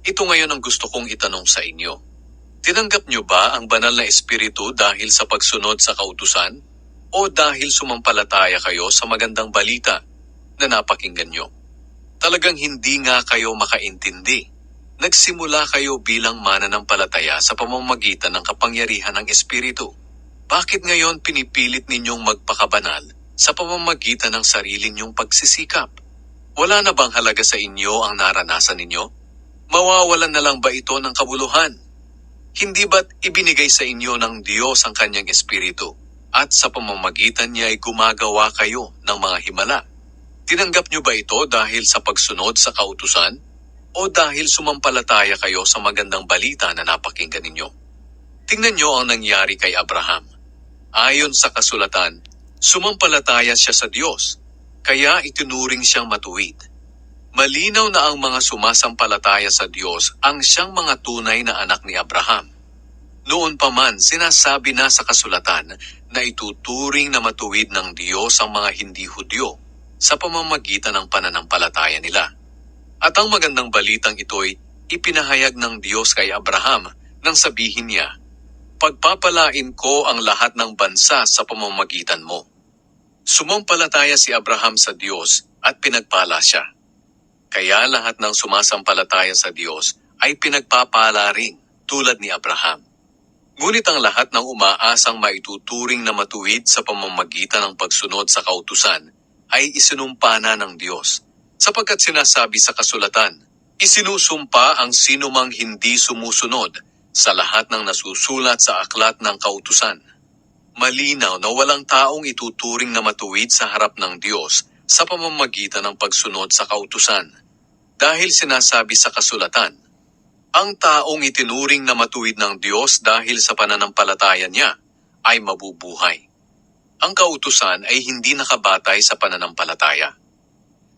Ito ngayon ang gusto kong itanong sa inyo. Tinanggap niyo ba ang banal na espiritu dahil sa pagsunod sa kautusan? O dahil sumampalataya kayo sa magandang balita na napakinggan niyo? Talagang hindi nga kayo makaintindi. Nagsimula kayo bilang mananampalataya sa pamamagitan ng kapangyarihan ng espiritu. Bakit ngayon pinipilit ninyong magpakabanal sa pamamagitan ng sarili ninyong pagsisikap? Wala na bang halaga sa inyo ang naranasan ninyo? Mawawalan na lang ba ito ng kabuluhan? Hindi ba't ibinigay sa inyo ng Diyos ang kanyang espiritu at sa pamamagitan niya ay gumagawa kayo ng mga himala? Tinanggap niyo ba ito dahil sa pagsunod sa kautusan o dahil sumampalataya kayo sa magandang balita na napakinggan ninyo? Tingnan niyo ang nangyari kay Abraham. Ayon sa kasulatan, sumampalataya siya sa Diyos, kaya itinuring siyang matuwid. Malinaw na ang mga sumasampalataya sa Diyos ang siyang mga tunay na anak ni Abraham. Noon pa man, sinasabi na sa kasulatan na ituturing na matuwid ng Diyos ang mga hindi Hudyo sa pamamagitan ng pananampalataya nila. At ang magandang balitang ito'y ipinahayag ng Diyos kay Abraham nang sabihin niya, "Pagpapalain ko ang lahat ng bansa sa pamamagitan mo." Sumampalataya si Abraham sa Diyos at pinagpala siya. Kaya lahat ng sumasampalataya sa Diyos ay pinagpapala rin tulad ni Abraham. Ngunit ang lahat ng umaasang maituturing na matuwid sa pamamagitan ng pagsunod sa kautusan ay isinumpa na ng Diyos. Sapagkat sinasabi sa kasulatan, isinusumpa ang sinumang hindi sumusunod sa lahat ng nasusulat sa aklat ng kautusan. Malinaw na walang taong ituturing na matuwid sa harap ng Diyos sa pamamagitan ng pagsunod sa kautusan. Dahil sinasabi sa kasulatan, ang taong itinuring na matuwid ng Diyos dahil sa pananampalataya niya ay mabubuhay. Ang kautusan ay hindi nakabatay sa pananampalataya.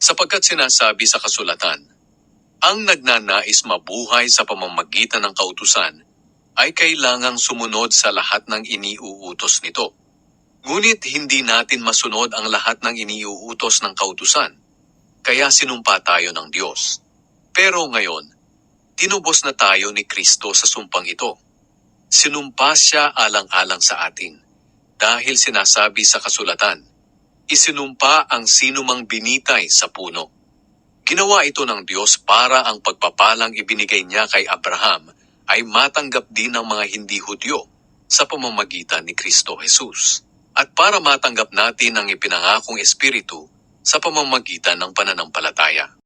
Sapagkat sinasabi sa kasulatan, ang nagnanais mabuhay sa pamamagitan ng kautusan ay kailangang sumunod sa lahat ng iniuutos nito. Ngunit hindi natin masunod ang lahat ng iniuutos ng kautusan, kaya sinumpa tayo ng Diyos. Pero ngayon, tinubos na tayo ni Kristo sa sumpang ito. Sinumpa siya alang-alang sa atin. Dahil sinasabi sa kasulatan, isinumpa ang sinumang binitay sa puno. Ginawa ito ng Diyos para ang pagpapalang ibinigay niya kay Abraham ay matanggap din ng mga hindi Hudyo sa pamamagitan ni Kristo Jesus. At para matanggap natin ang ipinangakong espiritu sa pamamagitan ng pananampalataya.